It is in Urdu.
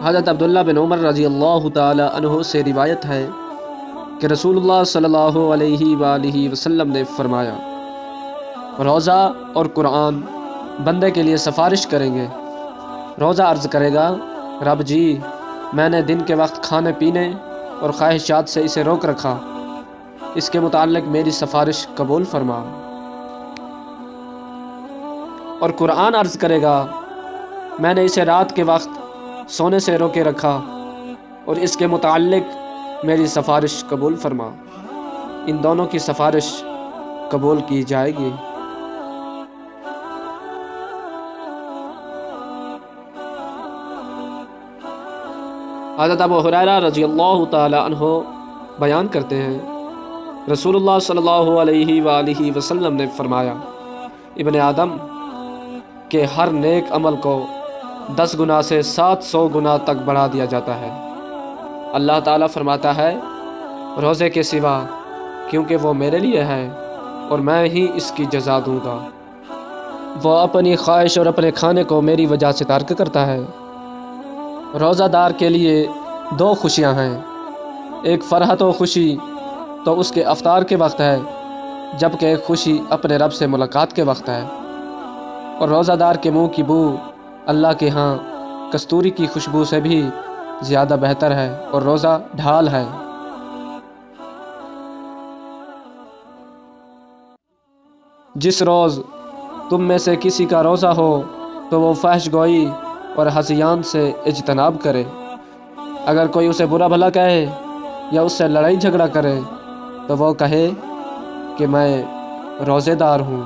حضرت عبداللہ بن عمر رضی اللہ تعالی عنہ سے روایت ہے کہ رسول اللہ صلی اللہ علیہ وآلہ وسلم نے فرمایا، روزہ اور قرآن بندے کے لیے سفارش کریں گے۔ روزہ عرض کرے گا، رب جی، میں نے دن کے وقت کھانے پینے اور خواہشات سے اسے روک رکھا، اس کے متعلق میری سفارش قبول فرما۔ اور قرآن عرض کرے گا، میں نے اسے رات کے وقت سونے سے روکے رکھا اور اس کے متعلق میری سفارش قبول فرما۔ ان دونوں کی سفارش قبول کی جائے گی۔ حضرت ابو ہریرہ رضی اللہ تعالی عنہ بیان کرتے ہیں، رسول اللہ صلی اللہ علیہ وآلہ وسلم نے فرمایا، ابن آدم کے ہر نیک عمل کو 10 گنا سے 700 گنا تک بڑھا دیا جاتا ہے۔ اللہ تعالیٰ فرماتا ہے، روزے کے سوا، کیونکہ وہ میرے لیے ہے اور میں ہی اس کی جزا دوں گا۔ وہ اپنی خواہش اور اپنے کھانے کو میری وجہ سے ترک کرتا ہے۔ روزہ دار کے لیے 2 خوشیاں ہیں، ایک فرحت و خوشی تو اس کے افطار کے وقت ہے، جبکہ ایک خوشی اپنے رب سے ملاقات کے وقت ہے۔ اور روزہ دار کے منہ کی بو اللہ کے ہاں کستوری کی خوشبو سے بھی زیادہ بہتر ہے، اور روزہ ڈھال ہے۔ جس روز تم میں سے کسی کا روزہ ہو تو وہ فحش گوئی اور ہذیان سے اجتناب کرے۔ اگر کوئی اسے برا بھلا کہے یا اس سے لڑائی جھگڑا کرے تو وہ کہے کہ میں روزے دار ہوں۔